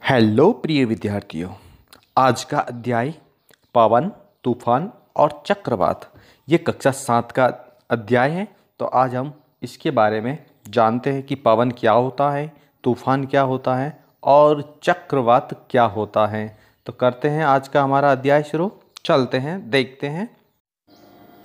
Hello प्रिय विद्यार्थियों। आज का अध्याय पवन, तूफान और चक्रवात, ये कक्षा 7 का अध्याय है। तो आज हम इसके बारे में जानते हैं कि पवन क्या होता है, तूफान क्या होता है और चक्रवात क्या होता है। तो करते हैं आज का हमारा अध्याय शुरू। चलते हैं, देखते हैं।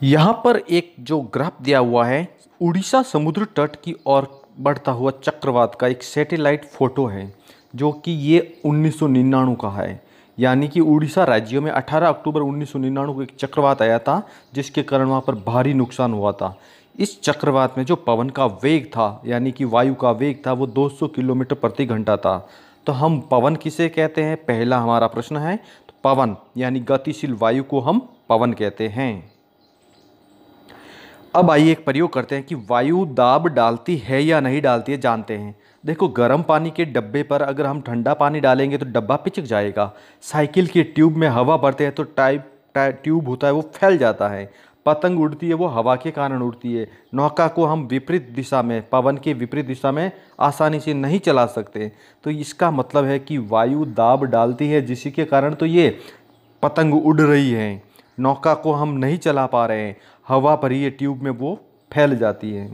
यहाँ पर एक जो ग्राफ दिया हुआ है, उड़ीसा समुद्र तट की ओर बढ़ता हुआ चक्रवात का एक सैटेलाइट फोटो है, जो कि ये 1999 का है। यानी कि उड़ीसा राज्य में 18 अक्टूबर 1999 को एक चक्रवात आया था, जिसके कारण वहाँ पर भारी नुकसान हुआ था। इस चक्रवात में जो पवन का वेग था, यानी कि वायु का वेग था, वो 200 किलोमीटर प्रति घंटा था। तो हम पवन किसे कहते हैं, पहला हमारा प्रश्न है। तो पवन यानी गतिशील वायु को हम पवन कहते हैं। अब आइए एक प्रयोग करते हैं कि वायु दाब डालती है या नहीं डालती है, जानते हैं। देखो, गर्म पानी के डब्बे पर अगर हम ठंडा पानी डालेंगे तो डब्बा पिचक जाएगा। साइकिल के ट्यूब में हवा भरते हैं तो ट्यूब होता है वो फैल जाता है। पतंग उड़ती है वो हवा के कारण उड़ती है। नौका को हम विपरीत दिशा में, पवन के विपरीत दिशा में आसानी से नहीं चला सकते। तो इसका मतलब है कि वायु दाब डालती है, जिसी के कारण तो ये पतंग उड़ रही है। नौका को हम नहीं चला पा रहे हैं, हवा भरी है ट्यूब में, वो फैल जाती है।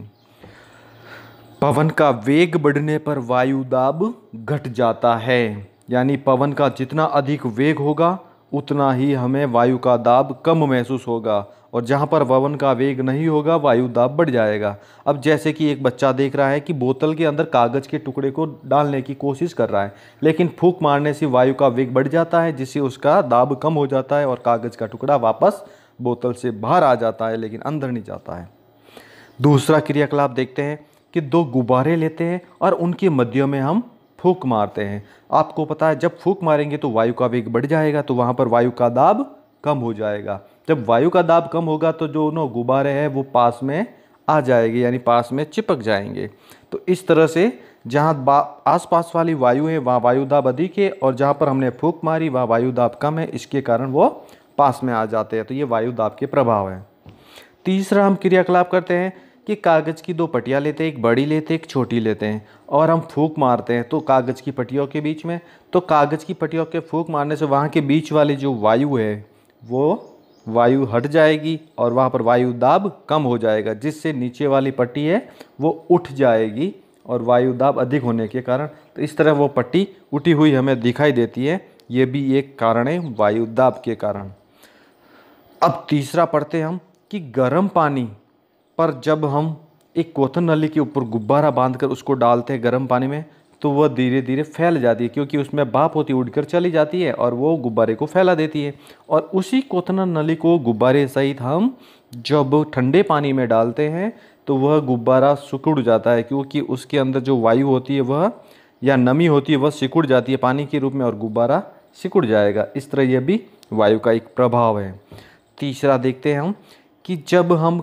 पवन का वेग बढ़ने पर वायु दाब घट जाता है। यानी पवन का जितना अधिक वेग होगा उतना ही हमें वायु का दाब कम महसूस होगा, और जहाँ पर पवन का वेग नहीं होगा वायु दाब बढ़ जाएगा। अब जैसे कि एक बच्चा देख रहा है कि बोतल के अंदर कागज़ के टुकड़े को डालने की कोशिश कर रहा है, लेकिन फूंक मारने से वायु का वेग बढ़ जाता है, जिससे उसका दाब कम हो जाता है और कागज़ का टुकड़ा वापस बोतल से बाहर आ जाता है, लेकिन अंदर नहीं जाता है। दूसरा क्रियाकलाप देखते हैं कि दो गुब्बारे लेते हैं और उनके मध्य में हम फूंक मारते हैं। आपको पता है, जब फूंक मारेंगे तो वायु का वेग बढ़ जाएगा, तो वहाँ पर वायु का दाब कम हो जाएगा। जब वायु का दाब कम होगा तो जो दोनों गुब्बारे हैं वो पास में आ जाएंगे, यानी पास में चिपक जाएंगे। तो इस तरह से जहाँ आसपास वाली वायु है वहाँ वायु दाब अधिक है, और जहाँ पर हमने फूंक मारी वहाँ वायु दाब कम है, इसके कारण वो पास में आ जाते हैं। तो ये वायु दाब के प्रभाव है। तीसरा हम क्रियाकलाप करते हैं कि कागज़ की दो पट्टियाँ लेते हैं, एक बड़ी लेते हैं एक छोटी लेते हैं, और हम फूंक मारते हैं तो कागज़ की पट्टियों के बीच में। तो कागज़ की पट्टियों के फूंक मारने से वहाँ के बीच वाली जो वायु है वो वायु हट जाएगी और वहाँ पर वायु दाब कम हो जाएगा, जिससे नीचे वाली पट्टी है वो उठ जाएगी, और वायु दाब अधिक होने के कारण तो इस तरह वो पट्टी उठी हुई हमें दिखाई देती है। ये भी एक कारण है वायु दाब के कारण। अब तीसरा पढ़ते हैं हम कि गर्म पानी पर जब हम एक क्वथन नली के ऊपर गुब्बारा बांधकर उसको डालते हैं गर्म पानी में, तो वह धीरे धीरे फैल जाती है, क्योंकि उसमें भाप होती है, उड़कर चली जाती है और वो गुब्बारे को फैला देती है। और उसी क्वथन नली को गुब्बारे सहित हम जब ठंडे पानी में डालते हैं तो वह गुब्बारा सिकुड़ जाता है, क्योंकि उसके अंदर जो वायु होती है वह, या नमी होती है, वह सिकुड़ जाती है पानी के रूप में और गुब्बारा सिकुड़ जाएगा। इस तरह यह भी वायु का एक प्रभाव है। तीसरा देखते हैं हम कि जब हम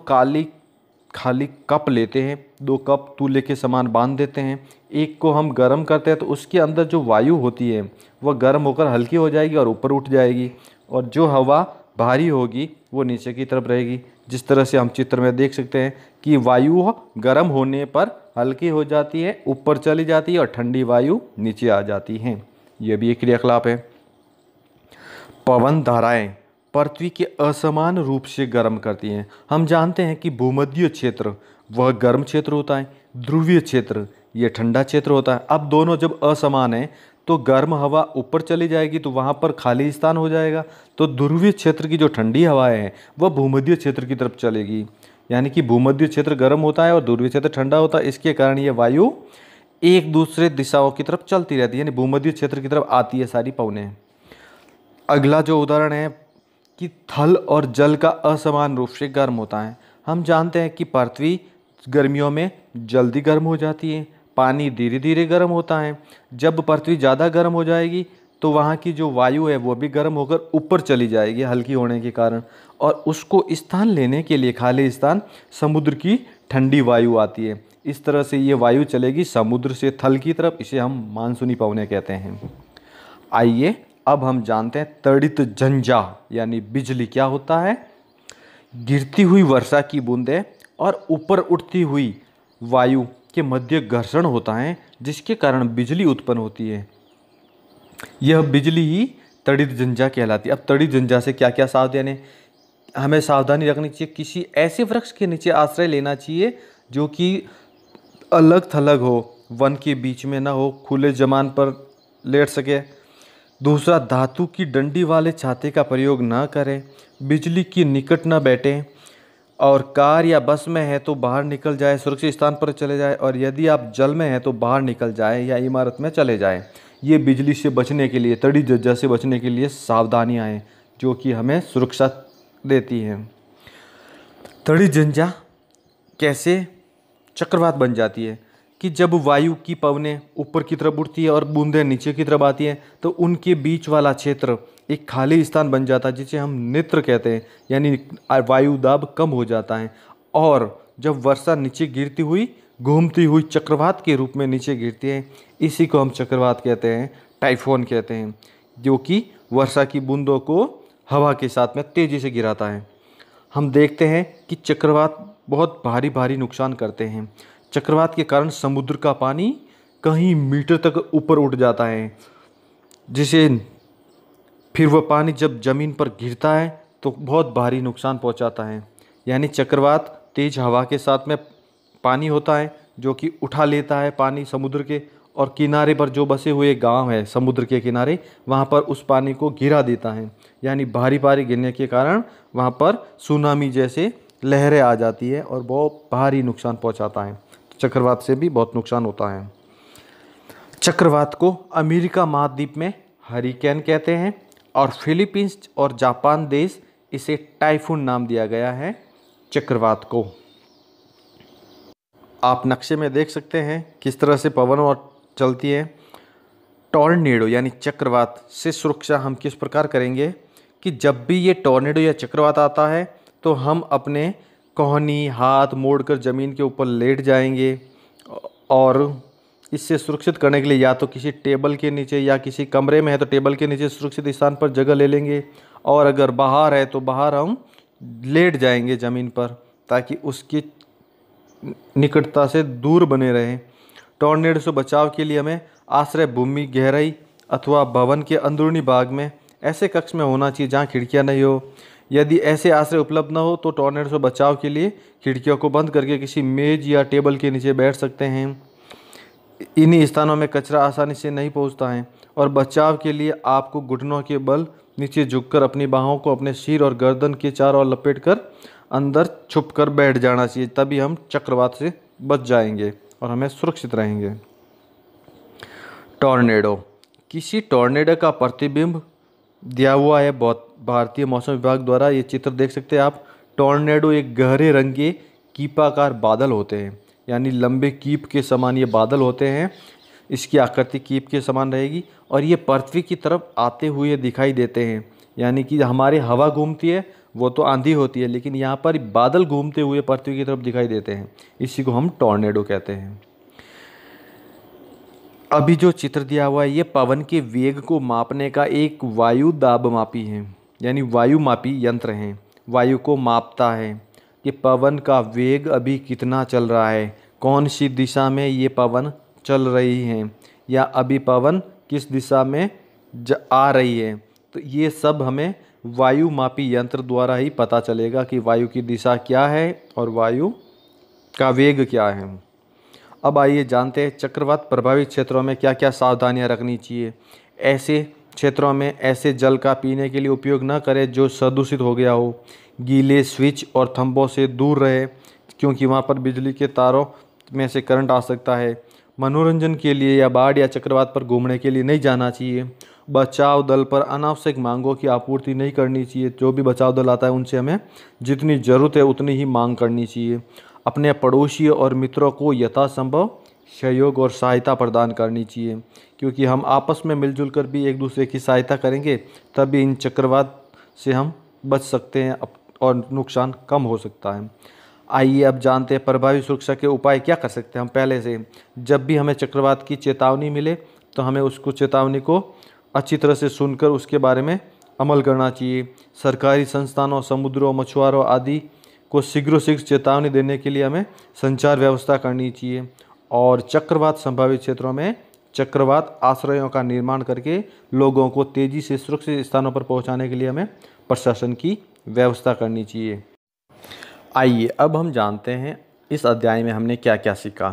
खाली कप लेते हैं, दो कप तूले के समान बांध देते हैं, एक को हम गर्म करते हैं तो उसके अंदर जो वायु होती है वह गर्म होकर हल्की हो जाएगी और ऊपर उठ जाएगी, और जो हवा भारी होगी वो नीचे की तरफ रहेगी। जिस तरह से हम चित्र में देख सकते हैं कि वायु गर्म होने पर हल्की हो जाती है, ऊपर चली जाती है, और ठंडी वायु नीचे आ जाती है। यह भी एक क्रियाकलाप है। पवन धाराएं पृथ्वी के असमान रूप से गर्म करती हैं। हम जानते हैं कि भूमध्य क्षेत्र वह गर्म क्षेत्र होता है, ध्रुवीय क्षेत्र ये ठंडा क्षेत्र होता है। अब दोनों जब असमान है तो गर्म हवा ऊपर चली जाएगी तो वहाँ पर खाली स्थान हो जाएगा, तो ध्रुवीय क्षेत्र की जो ठंडी हवाएं हैं वह भूमध्य क्षेत्र की तरफ चलेगी। यानी कि भूमध्य क्षेत्र गर्म होता है और ध्रुवीय क्षेत्र ठंडा होता है, इसके कारण ये वायु एक दूसरे दिशाओं की तरफ चलती रहती है, यानी भूमध्य क्षेत्र की तरफ आती है सारी पवनें। अगला जो उदाहरण है कि थल और जल का असमान रूप से गर्म होता है। हम जानते हैं कि पृथ्वी गर्मियों में जल्दी गर्म हो जाती है, पानी धीरे धीरे गर्म होता है। जब पृथ्वी ज़्यादा गर्म हो जाएगी तो वहाँ की जो वायु है वो भी गर्म होकर ऊपर चली जाएगी हल्की होने के कारण, और उसको स्थान लेने के लिए खाली स्थान समुद्र की ठंडी वायु आती है। इस तरह से ये वायु चलेगी समुद्र से थल की तरफ, इसे हम मानसूनी पवनें कहते हैं। आइए अब हम जानते हैं तड़ित झंझा यानी बिजली क्या होता है। गिरती हुई वर्षा की बूंदें और ऊपर उठती हुई वायु के मध्य घर्षण होता है, जिसके कारण बिजली उत्पन्न होती है। यह बिजली ही तड़ित झंझा कहलाती है। अब तड़ित झंझा से क्या क्या सावधानी हमें सावधानी रखनी चाहिए? किसी ऐसे वृक्ष के नीचे आश्रय लेना चाहिए जो कि अलग थलग हो, वन के बीच में ना हो, खुले जमान पर लेट सके। दूसरा, धातु की डंडी वाले छाते का प्रयोग ना करें, बिजली की निकट ना बैठें, और कार या बस में है तो बाहर निकल जाए, सुरक्षित स्थान पर चले जाए, और यदि आप जल में हैं तो बाहर निकल जाए या इमारत में चले जाएं। ये बिजली से बचने के लिए, तड़ी झंझा से बचने के लिए सावधानियां हैं जो कि हमें सुरक्षा देती हैं। तड़ी झंझा कैसे चक्रवात बन जाती है? कि जब वायु की पवनें ऊपर की तरफ उड़ती है और बूंदें नीचे की तरफ आती हैं तो उनके बीच वाला क्षेत्र एक खाली स्थान बन जाता है जिसे हम नेत्र कहते हैं, यानी वायु दाब कम हो जाता है। और जब वर्षा नीचे गिरती हुई घूमती हुई चक्रवात के रूप में नीचे गिरती है, इसी को हम चक्रवात कहते हैं, टाइफोन कहते हैं, जो कि वर्षा की बूंदों को हवा के साथ में तेज़ी से गिराता है। हम देखते हैं कि चक्रवात बहुत भारी भारी नुकसान करते हैं। चक्रवात के कारण समुद्र का पानी कहीं मीटर तक ऊपर उठ जाता है, जिसे फिर वह पानी जब ज़मीन पर गिरता है तो बहुत भारी नुकसान पहुंचाता है। यानी चक्रवात तेज़ हवा के साथ में पानी होता है जो कि उठा लेता है पानी समुद्र के, और किनारे पर जो बसे हुए गांव है समुद्र के किनारे, वहां पर उस पानी को गिरा देता है। यानी भारी भारी गिरने के कारण वहां पर सुनामी जैसे लहरें आ जाती है और बहुत भारी नुकसान पहुंचाता है। चक्रवात से भी बहुत नुकसान होता है। चक्रवात को अमेरिका महाद्वीप में हरिकेन कहते हैं और फिलीपींस और जापान देश इसे टाइफून नाम दिया गया है चक्रवात को। आप नक्शे में देख सकते हैं किस तरह से पवन और चलती है। टॉर्नेडो यानी चक्रवात से सुरक्षा हम किस प्रकार करेंगे कि जब भी ये टॉर्नेडो या चक्रवात आता है तो हम अपने कोहनी हाथ मोड़कर ज़मीन के ऊपर लेट जाएंगे, और इससे सुरक्षित करने के लिए या तो किसी टेबल के नीचे या किसी कमरे में है तो टेबल के नीचे सुरक्षित स्थान पर जगह ले लेंगे, और अगर बाहर है तो बाहर हम लेट जाएंगे ज़मीन पर ताकि उसकी निकटता से दूर बने रहें। टॉर्नेडो से बचाव के लिए हमें आश्रय भूमि गहराई अथवा भवन के अंदरूनी भाग में ऐसे कक्ष में होना चाहिए जहाँ खिड़कियाँ नहीं हो। यदि ऐसे आश्रय उपलब्ध न हो तो टॉर्नेडो से बचाव के लिए खिड़कियों को बंद करके किसी मेज या टेबल के नीचे बैठ सकते हैं। इन्हीं स्थानों में कचरा आसानी से नहीं पहुंचता है, और बचाव के लिए आपको घुटनों के बल नीचे झुककर अपनी बाहों को अपने सिर और गर्दन के चारों ओर लपेटकर अंदर छुपकर बैठ जाना चाहिए, तभी हम चक्रवात से बच जाएंगे और हमें सुरक्षित रहेंगे। टॉर्नेडो, किसी टॉर्नेडो का प्रतिबिंब दिया हुआ है बहुत भारतीय मौसम विभाग द्वारा। ये चित्र देख सकते हैं आप। टॉर्नेडो एक गहरे रंग के कीपाकार बादल होते हैं, यानी लंबे कीप के समान ये बादल होते हैं। इसकी आकृति कीप के समान रहेगी और ये पृथ्वी की तरफ आते हुए दिखाई देते हैं। यानी कि हमारी हवा घूमती है वो तो आंधी होती है, लेकिन यहाँ पर बादल घूमते हुए पृथ्वी की तरफ दिखाई देते हैं। इसी को हम टॉर्नेडो कहते हैं। अभी जो चित्र दिया हुआ है ये पवन के वेग को मापने का एक वायु दाब मापी है, यानी वायु मापी यंत्र है। वायु को मापता है कि पवन का वेग अभी कितना चल रहा है, कौन सी दिशा में ये पवन चल रही है, या अभी पवन किस दिशा में आ रही है। तो ये सब हमें वायु मापी यंत्र द्वारा ही पता चलेगा कि वायु की दिशा क्या है और वायु का वेग क्या है। अब आइए जानते हैं चक्रवात प्रभावित क्षेत्रों में क्या क्या सावधानियां रखनी चाहिए। ऐसे क्षेत्रों में ऐसे जल का पीने के लिए उपयोग न करें जो प्रदूषित हो गया हो। गीले स्विच और थंबों से दूर रहे क्योंकि वहां पर बिजली के तारों में से करंट आ सकता है। मनोरंजन के लिए या बाढ़ या चक्रवात पर घूमने के लिए नहीं जाना चाहिए। बचाव दल पर अनावश्यक मांगों की आपूर्ति नहीं करनी चाहिए। जो भी बचाव दल आता है उनसे हमें जितनी ज़रूरत है उतनी ही मांग करनी चाहिए। अपने पड़ोसियों और मित्रों को यथासंभव सहयोग और सहायता प्रदान करनी चाहिए, क्योंकि हम आपस में मिलजुल कर भी एक दूसरे की सहायता करेंगे तभी इन चक्रवात से हम बच सकते हैं और नुकसान कम हो सकता है। आइए अब जानते हैं प्रभावी सुरक्षा के उपाय क्या कर सकते हैं हम पहले से। जब भी हमें चक्रवात की चेतावनी मिले तो हमें उसको चेतावनी को अच्छी तरह से सुनकर उसके बारे में अमल करना चाहिए। सरकारी संस्थानों, समुद्रों, मछुआरों आदि को शीघ्र चेतावनी देने के लिए हमें संचार व्यवस्था करनी चाहिए, और चक्रवात संभावित क्षेत्रों में चक्रवात आश्रयों का निर्माण करके लोगों को तेजी से सुरक्षित स्थानों पर पहुंचाने के लिए हमें प्रशासन की व्यवस्था करनी चाहिए। आइए अब हम जानते हैं इस अध्याय में हमने क्या क्या सीखा।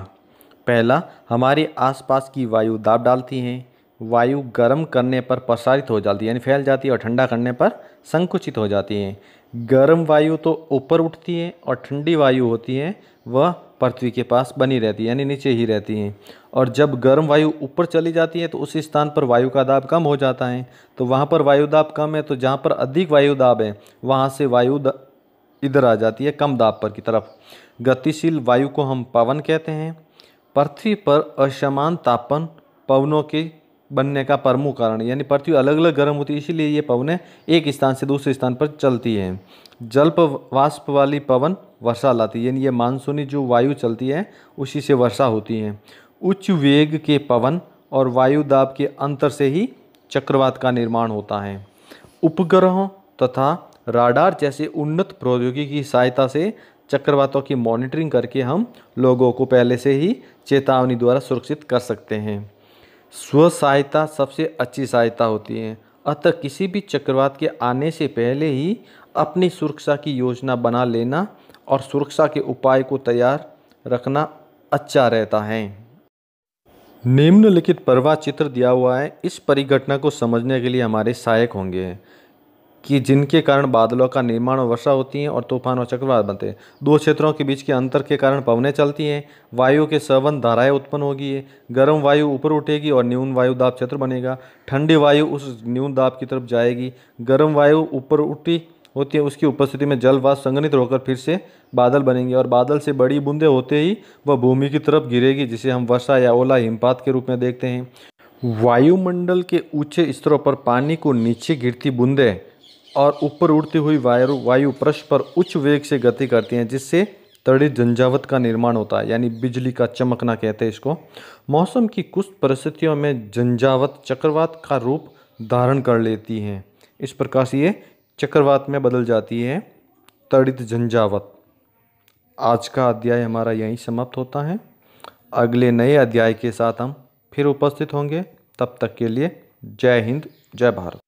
पहला, हमारे आसपास की वायु दाब डालती हैं। वायु गर्म करने पर प्रसारित हो जाती है यानी फैल जाती है, और ठंडा करने पर संकुचित हो जाती है। गर्म वायु तो ऊपर उठती है और ठंडी वायु होती है वह पृथ्वी के पास बनी रहती है यानी नीचे ही रहती हैं। और जब गर्म वायु ऊपर चली जाती है तो उस स्थान पर वायु का दाब कम हो जाता है। तो वहाँ पर वायु दाब कम है, तो जहाँ पर अधिक वायु दाब है वहाँ से इधर आ जाती है कम दाब पर की तरफ। गतिशील वायु को हम पवन कहते हैं। पृथ्वी पर असमान तापन पवनों के बनने का प्रमुख कारण, यानी पृथ्वी अलग अलग गर्म होती है इसीलिए ये पवनें एक स्थान से दूसरे स्थान पर चलती हैं। जल्प वाष्प वाली पवन वर्षा लाती है, यानी ये मानसूनी जो वायु चलती है उसी से वर्षा होती है। उच्च वेग के पवन और वायु दाब के अंतर से ही चक्रवात का निर्माण होता है। उपग्रहों तथा राडार जैसे उन्नत प्रौद्योगिकी की सहायता से चक्रवातों की मॉनिटरिंग करके हम लोगों को पहले से ही चेतावनी द्वारा सुरक्षित कर सकते हैं। स्व सहायता सबसे अच्छी सहायता होती है, अतः किसी भी चक्रवात के आने से पहले ही अपनी सुरक्षा की योजना बना लेना और सुरक्षा के उपाय को तैयार रखना अच्छा रहता है। निम्नलिखित प्रवाह चित्र दिया हुआ है, इस परिघटना को समझने के लिए हमारे सहायक होंगे कि जिनके कारण बादलों का निर्माण और वर्षा होती है और तूफान और चक्रवात बनते हैं। दो क्षेत्रों के बीच के अंतर के कारण पवनें चलती हैं, वायु के संबंध धाराएं उत्पन्न होगी है। गर्म वायु ऊपर उठेगी और न्यून वायु दाब क्षेत्र बनेगा। ठंडी वायु उस न्यून दाब की तरफ जाएगी। गर्म वायु ऊपर उठी होती है, उसकी उपस्थिति में जल वाष्प संघनित होकर फिर से बादल बनेंगे और बादल से बड़ी बूंदें होते ही वह भूमि की तरफ गिरेगी, जिसे हम वर्षा या ओला हिमपात के रूप में देखते हैं। वायुमंडल के ऊंचे स्तरों पर पानी को नीचे गिरती बूंदें और ऊपर उड़ती हुई वायु पृष्ठ पर उच्च वेग से गति करती हैं, जिससे त्वरित झंझावात का निर्माण होता है, यानी बिजली का चमकना कहते हैं इसको। मौसम की कुछ परिस्थितियों में झंझावात चक्रवात का रूप धारण कर लेती हैं। इस प्रकार से ये चक्रवात में बदल जाती है, त्वरित झंझावात। आज का अध्याय हमारा यहीं समाप्त होता है। अगले नए अध्याय के साथ हम फिर उपस्थित होंगे। तब तक के लिए जय हिंद, जय भारत।